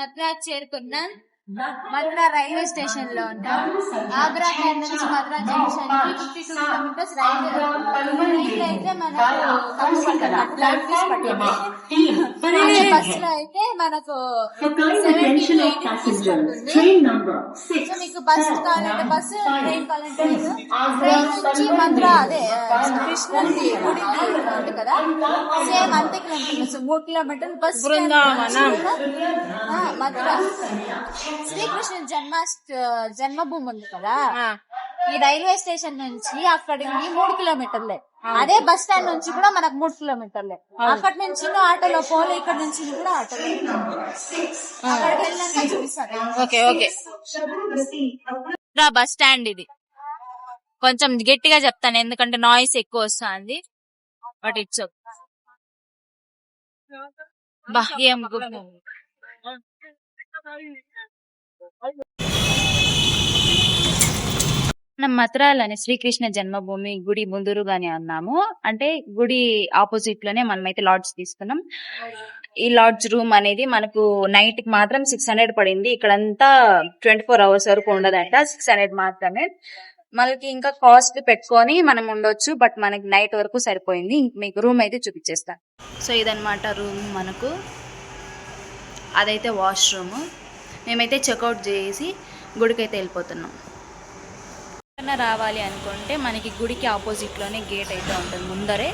మద్రాస్ చేరుకున్నాం. Madhura railway station లో ఉంటాం. ఆగ్రా నుంచి మధురా జంక్షన్ కి 52 కిలోమీటర్స్ రైలు అయితే మనకు బస్సులో అయితే మనకు 70-80 పడుతుంది. సో మీకు బస్సు కావాలంటే బస్సు, ట్రైన్ కావాలంటే ట్రైన్ నుంచి మధురా అదే కృష్ణుడి గుడి ఉంది కదా, సేమ్ అంతే కిలోమీటర్స్ 3 కిలోమీటర్లు బస్. మధురా శ్రీకృష్ణ జన్మభూమి ఉంది కదా, ఈ రైల్వే స్టేషన్ నుంచి అక్కడికి 3 కిలోమీటర్లే. అదే బస్ స్టాండ్ నుంచి కూడా మనకు 3 కిలోమీటర్లే. అక్కడి నుంచి ఆటోలో పోలే, ఇక్కడ నుంచి కూడా ఆటోలో అక్కడికి వెళ్ళాక చూపిస్తాను. బస్ స్టాండ్ ఇది కొంచెం గట్టిగా చెప్తాను ఎందుకంటే నాయిస్ ఎక్కువ వస్తుంది. బట్ ఇట్స్ మనం మథురాలోని శ్రీకృష్ణ జన్మభూమి గుడి ముందురుగానే ఉన్నాము. అంటే గుడి ఆపోజిట్ లోనే మనమైతే లాడ్జ్ తీసుకున్నాం. ఈ లాడ్జ్ రూమ్ అనేది మనకు నైట్ కి మాత్రం 600 పడింది. ఇక్కడంతా 24 hours వరకు ఉండదంట, 600 మాత్రమే. మనకి ఇంకా కాస్ట్ పెట్టుకొని మనం ఉండొచ్చు, బట్ మనకి నైట్ వరకు సరిపోయింది. మీకు రూమ్ అయితే చూపించేస్తాను. సో ఇదన్నమాట రూమ్ మనకు. అదైతే వాష్రూమ్. మేమైతే చెక్అవుట్ చేసి గుడికైతే వెళ్ళిపోతున్నాం. రావాలి అనుకుంటే మనకి గుడికి ఆపోజిట్ లోనే గేట్ అయితే ఉంటుంది. ముందరే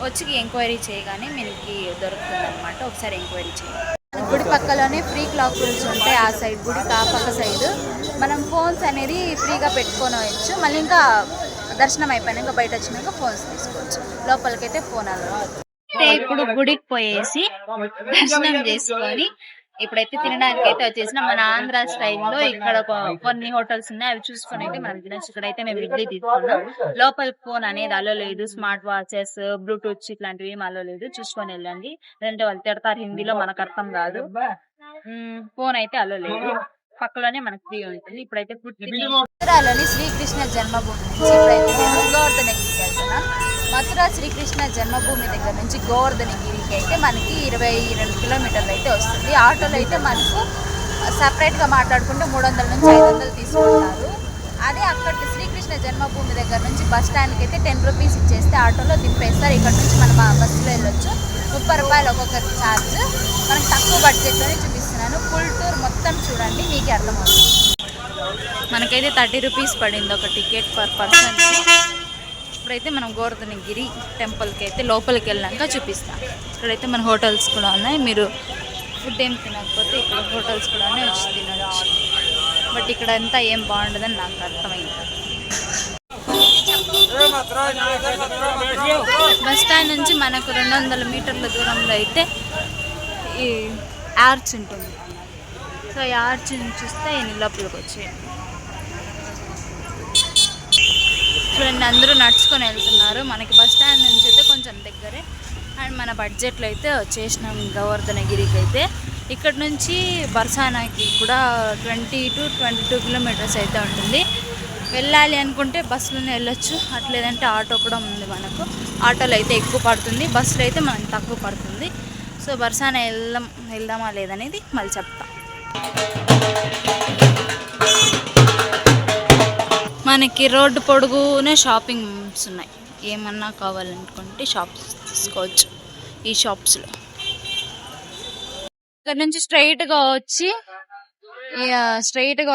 వచ్చి ఎంక్వైరీ చేయగానే మనకి దొరుకుతుంది అనమాట. ఒకసారి ఎంక్వైరీ చేయాలి. గుడి పక్కలోనే ఫ్రీ క్లాక్ రూమ్స్ ఉంటాయి. ఆ సైడ్ గుడికి ఆ పక్క సైడ్ మనం ఫోన్స్ అనేది ఫ్రీగా పెట్టుకొని వచ్చు. మళ్ళీ ఇంకా దర్శనం అయిపోయినాక బయట వచ్చినాక ఫోన్స్ తీసుకోవచ్చు. లోపలికైతే ఫోన్ అలవాటు. ఇప్పుడు గుడికి పోయేసి దర్శనం చేసుకొని ఇప్పుడైతే తినడానికి అయితే వచ్చేసిన మన ఆంధ్ర స్టైల్లో ఇక్కడ కొన్ని హోటల్స్ ఉన్నాయి, అవి చూసుకొని అయితే మనం తినచ్చు. ఇక్కడైతే మేము ఇడ్లీ తీసుకున్నాం. లోపల ఫోన్ అనేది అలో లేదు, స్మార్ట్ వాచెస్, బ్లూటూత్ ఇట్లాంటివి ఏం అలో లేదు. చూసుకొని వెళ్ళండి, లేదంటే వాళ్ళు తిడతారు హిందీలో, మనకు అర్థం కాదు. ఫోన్ అయితే అలో లేదు. పక్కలోనే మనకు ఫ్రీ ఉంటుంది. ఇప్పుడైతే మథురాలోని శ్రీకృష్ణ జన్మభూమి నుంచి ఇప్పుడైతే మేము గోవర్ధనగిరికి వెళ్తున్నాం. మథురా శ్రీకృష్ణ జన్మభూమి దగ్గర నుంచి గోవర్ధనగిరికి అయితే మనకి 22 కిలోమీటర్లు అయితే వస్తుంది. ఆటోలో అయితే మనకు సపరేట్ గా మాట్లాడుకుంటే 300 నుంచి 500 తీసుకుంటారు. అదే అక్కడ శ్రీకృష్ణ జన్మభూమి దగ్గర నుంచి బస్ స్టాండ్కి అయితే 10 రూపీస్ ఇచ్చేస్తే ఆటోలో దింపేస్తారు. ఇక్కడ నుంచి మనం బస్సులో వెళ్ళొచ్చు. 30 రూపాయలు ఒక్కొక్కరి ఛార్జ్. మనకు తక్కువ బడ్జెట్లోనే చూపిస్తున్నాను. ఫుల్ టూర్ మొత్తం చూడండి, మీకే అర్థమవుతుంది. మనకైతే 30 రూపీస్ పడింది ఒక టికెట్ పర్ పర్సన్. ఇప్పుడైతే మనం గోవర్ధనగిరి టెంపుల్కి అయితే లోపలికి వెళ్ళాక చూపిస్తాం. ఇక్కడైతే మన హోటల్స్ కూడా ఉన్నాయి. మీరు ఫుడ్ ఏం తినకపోతే ఇక్కడ హోటల్స్ కూడా వచ్చి తినవచ్చు. బట్ ఇక్కడ అంతా ఏం బాగుండదని నాకు అర్థమైంది. బస్ స్టాండ్ నుంచి మనకు 200 మీటర్ల దూరంలో అయితే ఈ ఆర్చ్ ఉంటుంది. సో ఈ ఆర్చ్ చూస్తే లోపలికి వచ్చేయండి. చూడండి, అందరూ నడుచుకొని వెళ్తున్నారు. మనకి బస్ స్టాండ్ నుంచి అయితే కొంచెం దగ్గరే. అండ్ మన బడ్జెట్లో అయితే వచ్చేసినాం గోవర్ధనగిరికి అయితే. ఇక్కడ నుంచి బర్సానాకి కూడా 20-22 కిలోమీటర్స్ అయితే ఉంటుంది. వెళ్ళాలి అనుకుంటే బస్సులోనే వెళ్ళొచ్చు, అట్లేదంటే ఆటో కూడా ఉంది మనకు. ఆటోలో అయితే ఎక్కువ పడుతుంది, బస్సులో అయితే మనకు తక్కువ పడుతుంది. సో బర్సానా వెళ్దామా లేదనేది మళ్ళీ చెప్తా. మనకి రోడ్డు పొడుగునే షాపింగ్ మాల్స్ ఉన్నాయి. ఏమన్నా కావాలనుకుంటే షాప్స్ తీసుకోవచ్చు ఈ షాప్స్లో. ఇక్కడ నుంచి స్ట్రైట్గా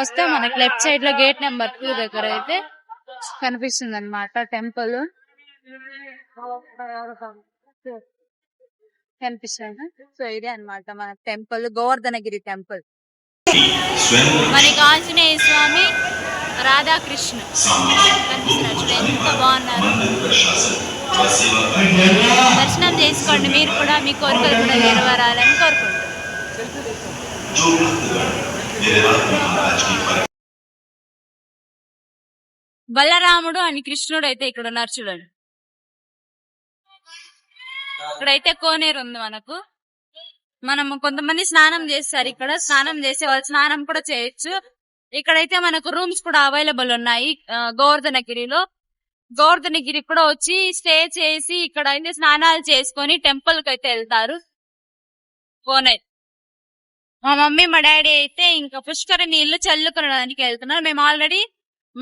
వస్తే మనకి లెఫ్ట్ సైడ్ లో గేట్ నెంబర్ 2 దగ్గర అయితే కనిపిస్తుంది అనమాట టెంపుల్. కనిపిస్తుంది. సో ఇదే అనమాట మన టెంపుల్, గోవర్ధనగిరి టెంపుల్. మనకి ఆంజనేయ స్వామి, రాధాకృష్ణ కనిపిస్తున్నారు. ఎంత బాగున్నారు. దర్శనం చేసుకోండి మీరు కూడా, మీ కోరికలు కూడా నెరవేరాలని కోరుకుంటున్నాను. బలరాముడు అని కృష్ణుడు అయితే ఇక్కడ ఉన్నారు చూడండి. ఇక్కడైతే కోనేరు ఉంది మనకు. మనము కొంతమంది స్నానం చేస్తారు. ఇక్కడ స్నానం చేసే వాళ్ళు స్నానం కూడా చేయొచ్చు. ఇక్కడైతే మనకు రూమ్స్ కూడా అవైలబుల్ ఉన్నాయి గోవర్ధనగిరిలో. గోవర్ధనగిరి కూడా వచ్చి స్టే చేసి ఇక్కడ అయితే స్నానాలు చేసుకొని టెంపుల్ కి అయితే వెళ్తారు. కోనేరు మా మమ్మీ మా డాడీ అయితే ఇంకా పుష్కర నీళ్లు చల్లుకోవడానికి వెళ్తున్నారు. మేము ఆల్రెడీ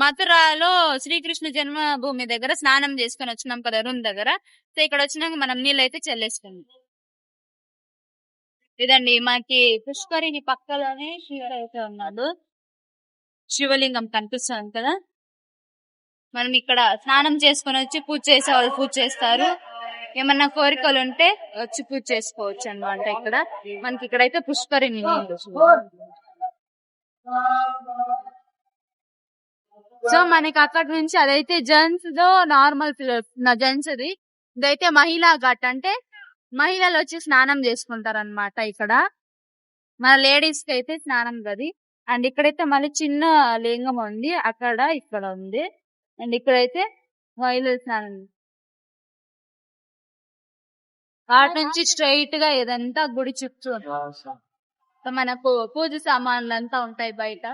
మథురాలో శ్రీకృష్ణ జన్మభూమి దగ్గర స్నానం చేసుకుని వచ్చినాం కదా రూమ్ దగ్గర. సో ఇక్కడ వచ్చినాక మనం నీళ్ళు అయితే చల్లేసుకున్నాం. ఇదండి మాకి పుష్కరిని పక్కలోనే శివుడు అయితే ఉన్నాడు. శివలింగం కనిపిస్తుంది కదా. మనం ఇక్కడ స్నానం చేసుకుని వచ్చి పూజ చేసే వాళ్ళు పూజ చేస్తారు. ఏమన్నా కోరికలు ఉంటే వచ్చి పూజ చేసుకోవచ్చు అన్నమాట. ఇక్కడ మనకి ఇక్కడైతే పుష్కరిణి సో మనకి అక్కడ నుంచి అదైతే gents though normal gents the. ఇదైతే మహిళా ఘాట్ అంటే మహిళలు వచ్చి స్నానం చేసుకుంటారు అనమాట. ఇక్కడ మన లేడీస్ కి అయితే స్నానం గది. అండ్ ఇక్కడైతే మళ్ళీ చిన్న లింగం ఉంది, అక్కడ ఇక్కడ ఉంది. అండ్ ఇక్కడైతే మహిళలు స్నానం. వాటి నుంచి స్ట్రైట్ గా ఇదంతా గుడి చుట్టూ మనకు పూజ సామాన్లు అంతా ఉంటాయి బయట.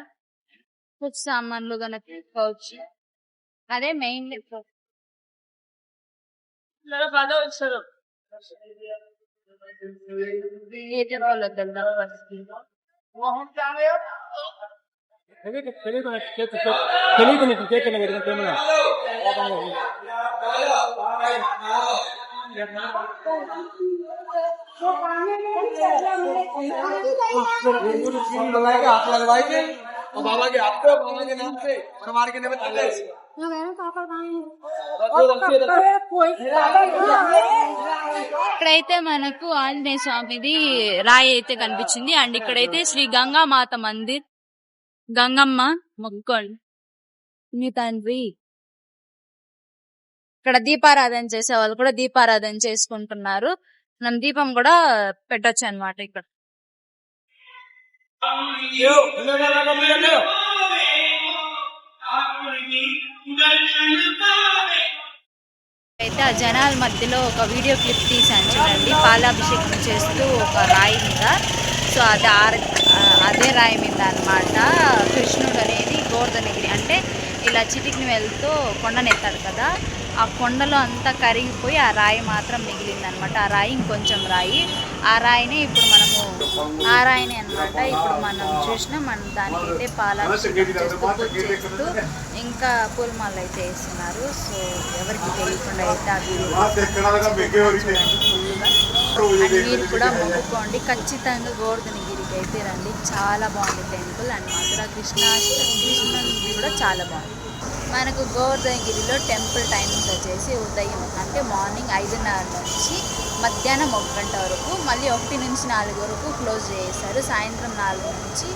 పూజ సామాన్లు కనుక తీసుకోవచ్చు. అదే మెయిన్. ఇక్కడైతే మనకు ఆంజనేయ స్వామిది రాయి అయితే కనిపించింది. అండ్ ఇక్కడైతే శ్రీ గంగామాత మందిర్, గంగమ్మ మొక్కోండి మీ తండ్రి. ఇక్కడ దీపారాధన చేసే వాళ్ళు కూడా దీపారాధన చేసుకుంటున్నారు. మనం దీపం కూడా పెట్టొచ్చు అన్నమాట. ఇక్కడ అయితే ఆ జనాల మధ్యలో ఒక వీడియో క్లిప్ తీసాను చూడండి. పాలాభిషేకం చేస్తూ ఒక రాయి మీద. సో అదే రాయి మీద అన్నమాట కృష్ణుడు అనేది గోవర్ధనగిరి అంటే ఇలా చిటికిని వెళ్తూ కొండనెత్తాడు కదా. ఆ కొండలో అంతా కరిగిపోయి ఆ రాయి మాత్రం మిగిలింది అనమాట. ఆ రాయి ఇంకొంచెం రాయి. ఆ రాయినే ఇప్పుడు మనము అనమాట ఇప్పుడు మనం చూసినా మనం దానికైతే పాలాభిషేకం చేస్తూ పూజ చేస్తూ ఇంకా పూలమాలలు అయితే వేస్తున్నారు. సో ఎవరికి తెలియకుండా అయితే మీరు కూడా మొక్కుకోండి. ఖచ్చితంగా గోవర్ధనగిరికి అయితే రండి, చాలా బాగుంది టెంపుల్. అండ్ మధుర కృష్ణుడి కూడా చాలా బాగుంది. మనకు గోవర్ధనగిరిలో టెంపుల్ టైమింగ్స్ వచ్చేసి ఉదయం అంటే మార్నింగ్ 5:30 నుంచి మధ్యాహ్నం 1 గంట వరకు, మళ్ళీ 1 నుంచి 4 వరకు క్లోజ్ చేస్తారు. సాయంత్రం 4 నుంచి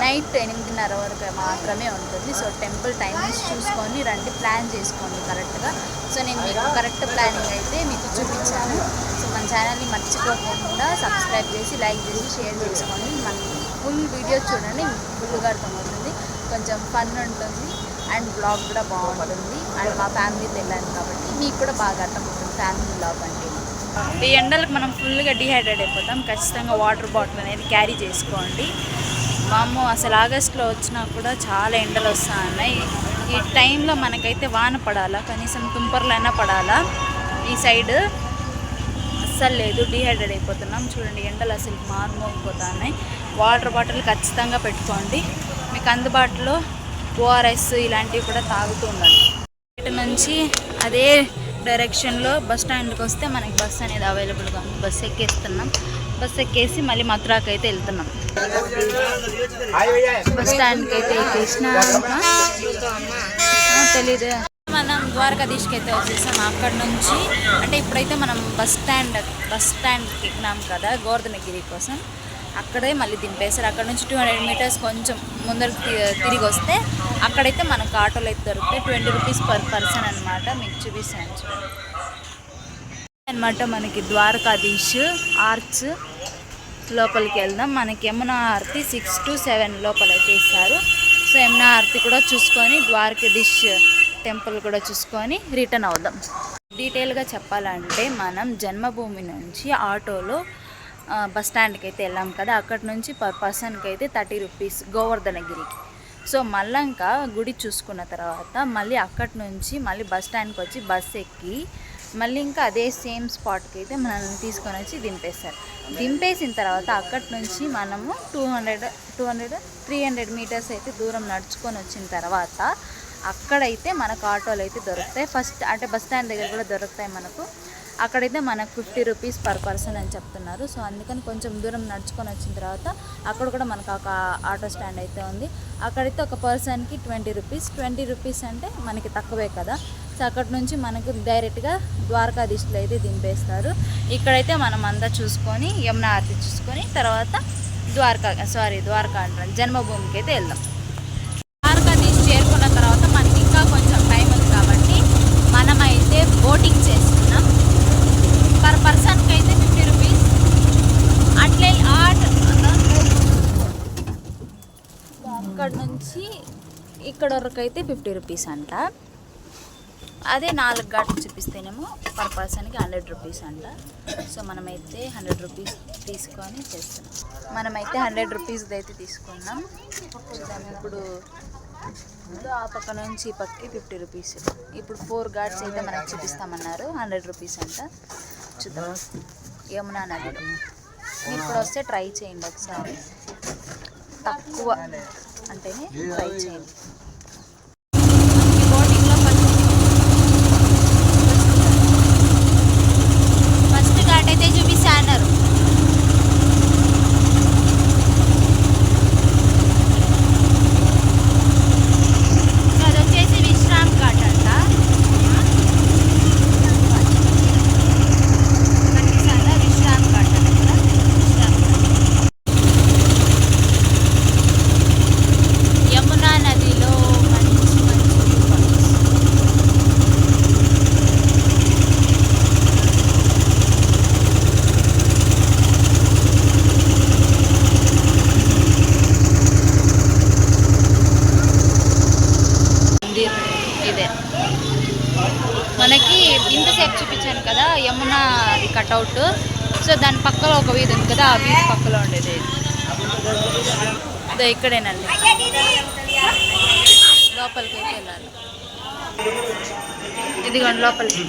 నైట్ 8:30 వరకు మాత్రమే ఉంటుంది. సో టెంపుల్ టైమింగ్స్ చూసుకొని రండి, ప్లాన్ చేసుకోండి కరెక్ట్గా. సో నేను మీకు కరెక్ట్ ప్లానింగ్ అయితే మీకు చూపించాను. సో మన ఛానల్ని మర్చిపోకుండా సబ్స్క్రైబ్ చేసి లైక్ చేసి షేర్ చేసుకోండి. మన ఫుల్ వీడియో చూడండి, ఫుల్గా అర్థమవుతుంది. కొంచెం ఫన్ ఉంటుంది అండ్ బ్లాగ్ కూడా బాగుంటుంది. అండ్ మా ఫ్యామిలీతో వెళ్ళాను కాబట్టి మీకు కూడా బాగా అర్థమవుతుంది ఫ్యామిలీ బ్లాగ్ అంటే. ఈ ఎండలకు మనం ఫుల్గా డిహైడ్రేట్ అయిపోతాం. ఖచ్చితంగా వాటర్ బాటిల్ అనేది క్యారీ చేసుకోండి. మాము అసలు ఆగస్టులో వచ్చినా కూడా చాలా ఎండలు వస్తూ ఉన్నాయి. ఈ టైంలో మనకైతే వాన పడాలా, కనీసం తుంపర్లైనా పడాలా. ఈ సైడ్ అస్సలు లేదు, డిహైడ్రేట్ అయిపోతున్నాం. చూడండి ఎండలు అసలు మారుమోగిపోతున్నాయి. వాటర్ బాటిల్ ఖచ్చితంగా పెట్టుకోండి. మీకు అందుబాటులో ఓఆర్ఎస్ ఇలాంటివి కూడా తాగుతూ ఉండాలి. ఇటు నుంచి అదే డైరెక్షన్లో బస్ స్టాండ్కి వస్తే మనకి బస్ అనేది అవైలబుల్గా ఉంది. బస్ ఎక్కేస్తున్నాం. బస్ ఎక్కేసి మళ్ళీ మథురాకి అయితే వెళ్తున్నాం. బస్ స్టాండ్కి అయితే ఎక్కేసిన తెలీదు. మనం ద్వారకాధీష్కి అయితే వచ్చేసాం. అక్కడ నుంచి అంటే ఇప్పుడైతే మనం బస్ స్టాండ్కి ఎక్కినాం కదా గోవర్ధనగిరి కోసం. అక్కడే మళ్ళీ దింపేశారు. అక్కడ నుంచి 200 మీటర్స్ కొంచెం ముందరకు తిరిగి వస్తే అక్కడైతే మనకు ఆటోలు అయితే దొరుకుతాయి. 20 రూపీస్ పర్ పర్సన్ అనమాట. మీకు చూపిస్తాను అనమాట. మనకి ద్వారకాధీష్ ఆర్చ్ లోపలికి వెళ్దాం. మనకి యమునా ఆర్తి 6 to 7 లోపలైతే ఇస్తారు. సో యమునా ఆర్తి కూడా చూసుకొని ద్వారకాధీష్ టెంపుల్ కూడా చూసుకొని రిటర్న్ అవుదాం. డీటెయిల్గా చెప్పాలంటే మనం జన్మభూమి నుంచి ఆటోలో బస్ స్టాండ్కి అయితే వెళ్ళాం కదా. అక్కడి నుంచి పర్ పర్సన్కి అయితే 30 రూపీస్ గోవర్ధనగిరికి. సో మళ్ళంక గుడి చూసుకున్న తర్వాత మళ్ళీ అక్కడి నుంచి మళ్ళీ బస్ స్టాండ్కి వచ్చి బస్ ఎక్కి మళ్ళీ ఇంకా అదే సేమ్ స్పాట్కి అయితే మనల్ని తీసుకొని వచ్చి దింపేస్తారు. దింపేసిన తర్వాత అక్కడి నుంచి మనము 300 మీటర్స్ అయితే దూరం నడుచుకొని వచ్చిన తర్వాత అక్కడైతే మనకు ఆటోలు అయితే దొరుకుతాయి. ఫస్ట్ అంటే బస్ స్టాండ్ దగ్గర కూడా దొరుకుతాయి మనకు. అక్కడైతే మనకు 50 రూపీస్ పర్ పర్సన్ అని చెప్తున్నారు. సో అందుకని కొంచెం దూరం నడుచుకొని వచ్చిన తర్వాత అక్కడ కూడా మనకు ఒక ఆటో స్టాండ్ అయితే ఉంది. అక్కడైతే ఒక పర్సన్కి 20 రూపీస్ అంటే మనకి తక్కువే కదా. సో అక్కడ నుంచి మనకు డైరెక్ట్గా ద్వారకాధీశ్లో అయితే దింపేస్తారు. ఇక్కడైతే మనం అంతా చూసుకొని యమునా ఆరతి చూసుకొని తర్వాత ద్వారకా అంటారు జన్మభూమికి అయితే వెళ్దాం. ద్వారకాధీశ్ చేరుకున్న తర్వాత మనకి ఇంకా కొంచెం టైం ఉంది కాబట్టి మనమైతే బోటింగ్ చేస్తున్నాం. పర్ పర్సన్కి అయితే 50 రూపీస్. అట్లే అక్కడ నుంచి ఇక్కడ వరకు అయితే 50 రూపీస్ అంట. అదే 4 ఘాట్లు చూపిస్తేనేమో పర్ పర్సన్కి 100 రూపీస్ అంట. సో మనమైతే 100 రూపీస్ తీసుకొని చేస్తున్నాం. మనమైతే 100 రూపీస్ అయితే తీసుకున్నాం. చూద్దాం ఇప్పుడు ఆ పక్క నుంచి ఈ పక్కకి 50 రూపీస్. ఇప్పుడు 4 ఘాట్స్ అయితే మనకు చూపిస్తామన్నారు. 100 రూపీస్ అంట. చూద్దాం యమునా నదిలో మీరు ఇప్పుడు వస్తే ట్రై చేయండి ఒకసారి. తక్కువ అంటేనే ట్రై చేయండి. బోటింగ్లో ఫస్ట్ ఘాట్ అయితే చూపిస్తా అన్నారు. అది వచ్చేసి విశ్రామ్ ఘాట్ అంట. విశ్రామ్ ఘాట్ అంట కూడా. యమునా నదిలో మంచి వ్యూ పాయింట్స్. ఇదే మనకి ఇంతసేపు చూపించాను కదా యమునా అది కట్అవుట్. సో దాని పక్కలో ఒక వీధి ఉంది కదా, ఆ వీధి పక్కలో ఉండేది ఇదో ఇక్కడేనండి. లోపలికి అయితే వెళ్ళాలి. ఇదిగోండి లోపలికి.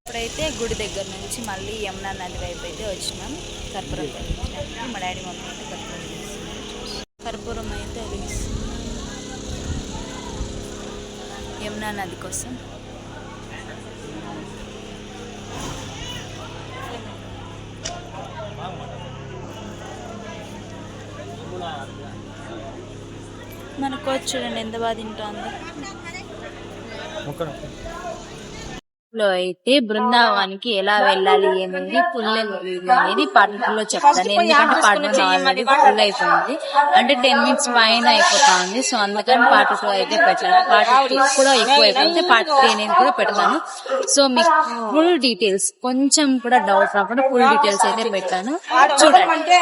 ఇప్పుడైతే గుడి దగ్గర నుంచి మళ్ళీ యమునా నది వైపు అయితే వచ్చినాం. కర్పూరం వెలిగించినప్పుడు మా డాడీ మమ్మీ అయితే కర్పూరం వెలిగిస్తున్నారు. కర్పూరం అయితే వెలిగిస్తున్నారు యమునా నది కోసం. మన కోచ్ చూడండి ఎంత బాగా తింటుందో. లో అయితే బృందావనానికి ఎలా వెళ్ళాలి అనేది ఫుల్ అనేది పార్ట్ 2 లో చెప్తాను. ఎందుకంటే పార్ట్ 1 ఆల్రెడీ ఫుల్ అయిపోయింది, అంటే 10 minutes పైన అయిపోతా ఉంది. సో అందుకని పార్ట్ 2 అయితే పెట్టాను. పార్ట్ 2 కూడా ఎక్కువ అయిపోతే పార్ట్ 3 అనేది కూడా పెడతాను. సో మీకు ఫుల్ డీటెయిల్స్ కొంచెం కూడా డౌట్ రాకుండా ఫుల్ డీటెయిల్స్ అయితే పెట్టాను, చూడండి.